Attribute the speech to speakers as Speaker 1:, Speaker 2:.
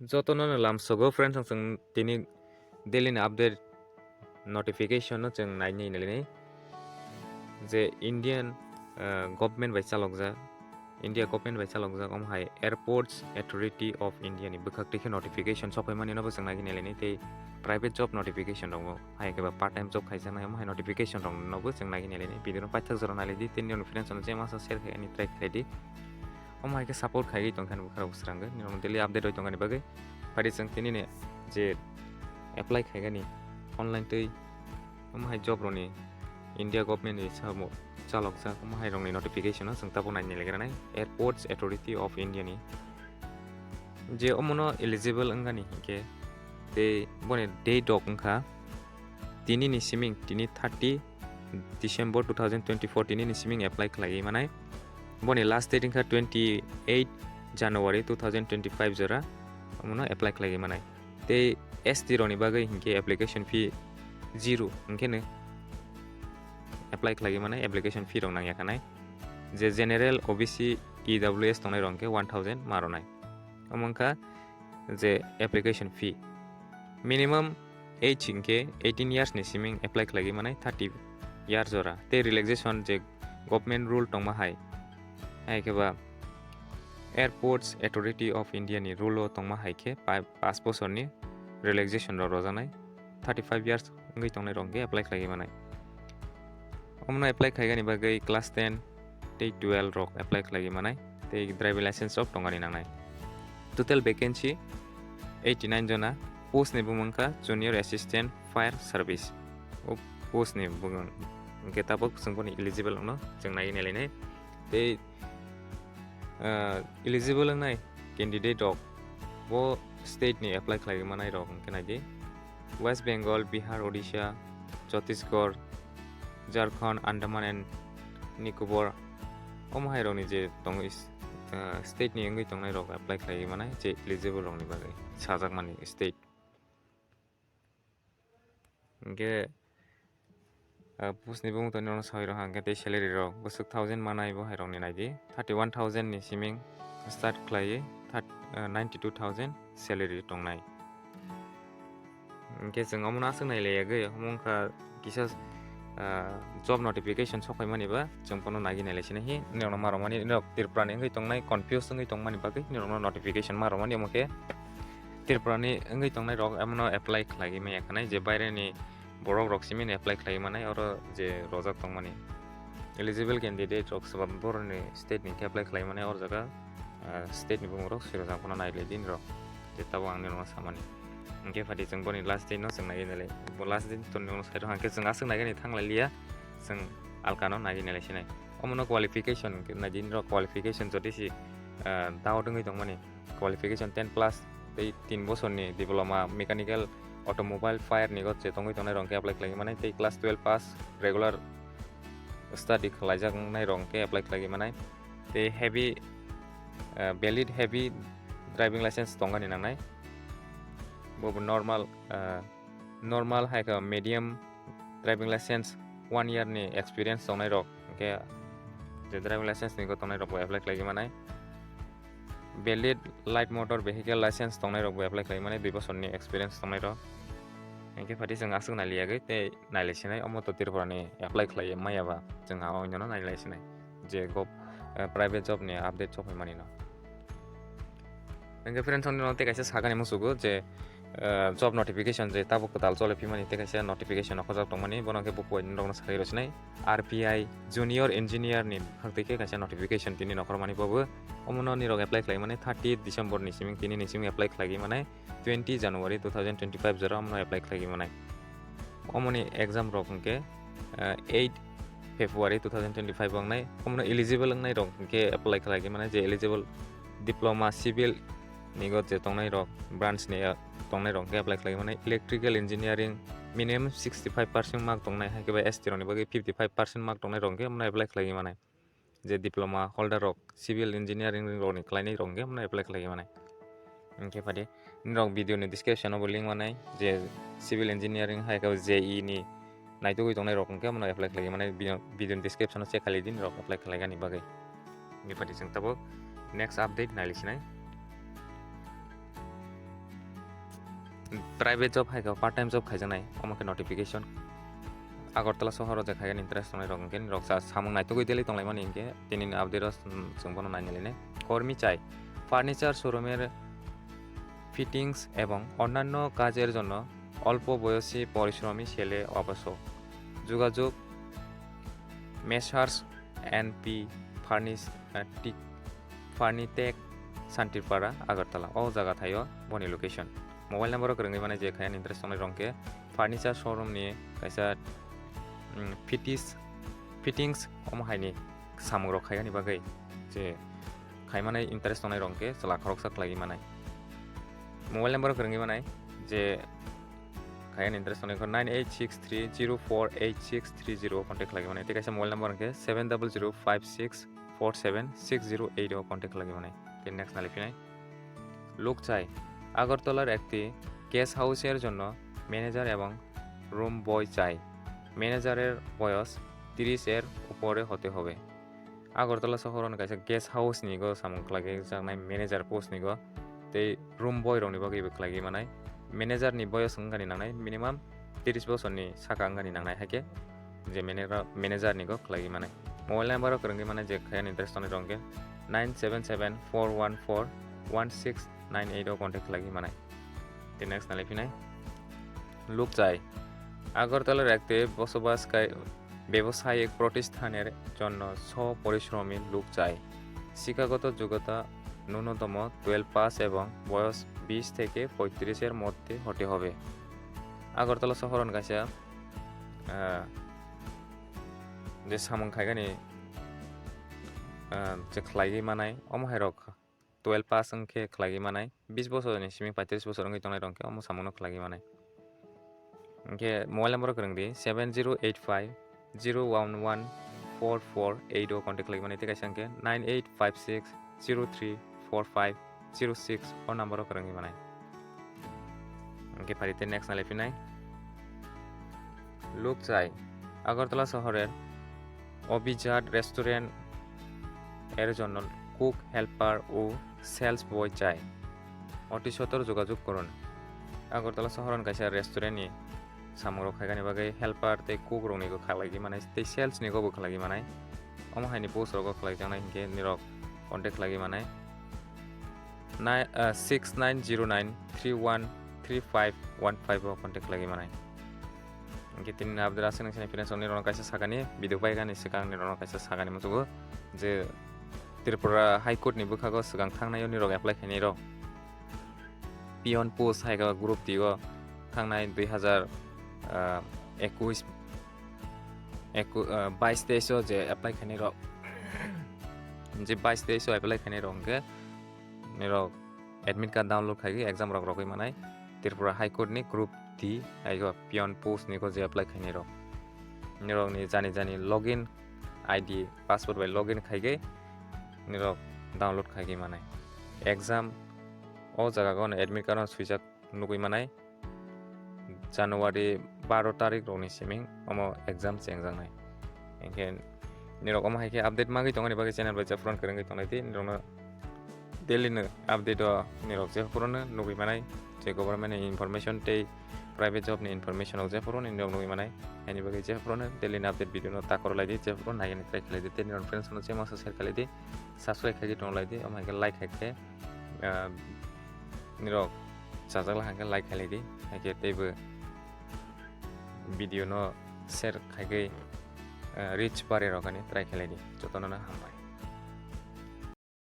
Speaker 1: jotonw lamsogo friends ang tini daily update notification no chang nai ni nai je Indian government by chalokja India government by chalokja hai airports authority of India ni bukhak notification sopai mani no bosang nagi nai te private job notification dong hai ke part time job khaisa na hai notification dong no bosang nagi nai video no paithak jora nai di tin no friends no je masa share khai ani track khai di hai ke support khai tong kan bukhara usrang ni no daily update hoi tong ani bagai pari jang tini ne je apply khai gani online tei hai job roni India government ni samo chalokja hai rong ni notification no sung tapo nai legra nai airports authority of India ni je omono eligible angani ke te bone date dok angkha tini ni siming tini 30 December 2024 tini ni siming apply khlai manai bone last date angkha 28 January 2025 jora omono apply khlai manai te ST roni bagai hinke application fee 0 hinke ne apply khlai manai application fee rong nangya kanai je general OBC EWS tongnai rong ke 1000 maronai amongka je application fee minimum age hinke 18 years ni siming apply khlai manai 30 years jora te relaxation je government rule tongma hai ke ba airports authority of India ni rule tongma hai ke 5 bosor ni relaxation ro rojanai 35 years ngai tongnai rong ke apply khlai manai omno apply khaigani bagai class 10 te 12 rok apply khlai manai te driving license of tongani nangnai total vacancy 89 jona post ni bumangka junior assistant fire service o post ni bungang ke tapok sungponi eligible no jengnai nelai te eligible nai candidate rok bo state ni apply khlai manai rok kenai di West Bengal Bihar Odisha Chhattisgarh Jharkhand Andaman and Nicobar hai rok ni je tong state ni ngai tongnai rok apply khlai manai je eligible rok ni bagai sajak mani state ge post ni bung ton no soi ro hang ke te salary rok busuk 1000 manai bo hai rok ni nai di 31000 ni siming start khlai 92000 salary tongnai ke jeng amuna asung nai le ge mongka kisa job notification sokai mani ba jengpono nagi nai lesine hi nirok maromani nirok Tripura ni ngai tongnai confuse ngai tongmani bagai nirok notification maromani moke Tripura ni ngai tongnai rok amno apply khlai me yakhanai je baire ni borok rok simin apply khlai manai oro je rojak tongmani eligible candidate rok sabab borni state ni apply khlai manai or jaga state ni bung rok sirojak kono nai le din rok je tawo ang nirok samani engke phati jeng boni last day no jeng nai nele bo last day ton no sai hangke jeng asung nai ni thangla lia jeng alkano nai nele sinai omono qualification ke nai din ro qualification jodi si daw dungai tongmani qualification 10 plus tei 3 bosor ni diploma mechanical automobile fire ni got je tongai tongnai rong ke apply khlai manai tei class 12 pass regular study khlaijak nai rong ke apply khlai manai tei heavy valid heavy driving license tongani nangnai bo normal hai ka medium driving license 1 year ni experience tongnai rok ke je driving license ni ko tongnai rok apply khlai manai valid light motor vehicle license tongnai rok apply khlai manai 2 bosor ni experience tongnai rok engke phati jeng asung nai liagai te nai lesinai omo to Tripura ni apply khlai maya ba jeng ha oino nai lesinai je go private job ni update sopai mani no engke friends on no te kaisa sagani musugo je job notification je tabo Kwtal chole pimani te kaisa notification khojak tongmani bonake bukoi rokno sakai rosinai RPI junior engineer ni hakte ke kaisa notification tini nokormani bobo omono ni rok apply khlai mane 30 December ni siming tini ni siming apply khlai mane 20 January 2025 jora omono apply khlai mane omoni exam rok ke 8 February 2025 bangnai omono eligible ngai rok ke apply khlai mane je eligible diploma civil ni got je tongnai rok branch ni tongnai rok ke apply khlai mane electrical engineering minimum 65% mark tongnai hai ke ba ST rok ni bagi 55% mark tongnai rok ke omono apply khlai mane je diploma holder rok civil engineering rok ni khlainai rok ke omono apply khlai mane engke phati nirok video ni description bo link manai je civil engineering hai ka JE ni naitugui tongnai rok ke omono apply khlai mane video ni description check khalai din rok apply khlai gani bagai engke phati jeng tabo next update nai lisinai private job haika part time job khaijanai omake notification Agartala sohoro je khaigan interest tonai rok ken rok samung nai togoi deli tonglai mani inke tini update जों bono nainelene কর্মী চাই furniture শোরুমের fittings এবং অন্যান্য কাজের জন্য অল্প বয়সী পরিশ্রমী ছেলে আবশ্যক যোগাযোগ messrs NP Furnitech Shantipara Agartala ও জায়গা থাইও বনি লোকেশন মোবাইল নাম্বার রঙে মানে যে খায়ান interest tonai rongke furniture showroom ni kaisa fittings omhaini samung rok khaigani bagai je khaimanai interest tonai rongke chela khoroksa khlagi manai mobile number রঙে মানে যে খায়ান ইন্টারেস্ট tonai 9863048630 কন্টাক্ট লাগি মানে ঠিক আছে মোবাইল নাম্বার রঙে 7005647608 কন্টাক্ট লাগি মানে তিন নেক্সট নালিফি নাই লোক চাই আগরতলার একটি গেস্ট হাউসের জন্য ম্যানেজার এবং রুম বয় চাই ম্যানেজারের বয়স 30 এর উপরে হতে হবে আগরতলা শহরন কাছে গেস্ট হাউস নিগো সামুক লাগে জানাই ম্যানেজার পোস্ট নিগো তে রুম বয় রংনি বাকি বকলাগি মানাই ম্যানেজার নি বয়স সংগানি নাंनाय মিনিমাম 30 বছরনি সাকা আঙ্গানি নাंनाय হাকে যে ম্যানেজার নিগো খলাগি মানাই মোবাইল নাম্বার রঙে মানে যে খায়ান ইন্টারেস্ট tonai rongke 9774141698 কন্টাক্ট লাগি মানাই তে নেক্সট নালিফি নাই লোক চাই আগরতলার একটি বসবাসকারী ব্যবসায়িক প্রতিষ্ঠানের জন্য স্ব-পরিশ্রমী লোক চাই শিক্ষাগত যোগ্যতা ন্যূনতম 12 পাস এবং বয়স 20 থেকে 35 এর মধ্যে হতে হবে আগরতলা শহরন কাছে যে সামং খাইগানি যে খলাগি মানাই অমহাইরক 12 পাস अंखे खलागि मानाय 20 বছরनि सिमिं 35 বছর अंगे tonai rongke omo samono खलागि मानाय अंखे मोबाइल नम्बर रंगदि 7085011448 कन्टेक्ट लागि मानाय तेकाय संखे 9856034506 और नम्बर रंगि मानाय अंखे फारिते नेक्स्ट नालिफिनाय लोक चाय আগরতলা শহরের অভিজাত রেস্টুরেন্ট এর জন্য কুক হেল্পার ও সেলস বয় চাই অতি সত্তর যোগাযোগ করুন আগরতলা শহরন কাছে রেস্টুরেন্টনি সামগ্রী খাইগানি বাগै হেল্পার তে কুক রংনিগো খালাগি মানে তে সেলস নিগো খালাগি মানে অমহাইনি পোস্ট রগो खालाय जानाय हिंके nirok कन्टेक्ट लागि माने 6909313515 कन्टेक्ट लागि माने हिंके तिन आपदेर आसे नोंसिनि finance nirok kaisa sagani video बायगानि सिगां nirok kaisa sagani मुजुगो जे त्रिपुरा हाई कोर्ट नि बुखागो सिगां थांनायाव nirok एप्लाइ खायनि र पियन पोस्ट हाइगा ग्रुप दिगो थांनाय 2021 22 जे एप्लाइ खायनि र जे 22 एप्लाइ खायनि रंगे nirok एडमिट कार्ड डाउनलोड खायगि एग्जाम रक रकइ मानाय त्रिपुरा हाई कोर्ट नि ग्रुप डी हाइगा पियन पोस्ट निगो जे एप्लाइ खायनि र nirok नि जानि login ID password by login खायगि nirok डाउनलोड खायगि मानाय एग्जाम ओ जगागो एडमिट कार्ड सुइजाक नुगुइ मानाय जानुवारि 12 तारिख रनि सिमिं ओमो एग्जाम चेंजांनाय एंखे nirok ओमो हाइके अपडेट मागि तंगानि बागै चैनल बाय जेफ्रन करंगै तंनायति nirokno daily no update nirok जेफ्रनो नुगुइ मानाय जे गभर्नमेन्ट इनफरमेशन ते प्राइवेट जॉब नि इनफरमेशन ओ जेफ्रनो nirok नुगुइ मानाय एनि बागै जेफ्रनो daily अपडेट भिडिअ न ताकर लाइदि जेफ्रनो नायनि ट्राइ खालायदि ते nirok फ्रेंड्स न जे मास शेयर खालायदि सब्सक्राइब खायदि तंलायदि ओमो हाइके लाइक हाइके nirok जाजागला हाइके लाइक खालायदि हाइके तेबो भिडिअ न शेयर खायगै रिच बारे रगानि ट्राइ खालायदि जतन हामबाय।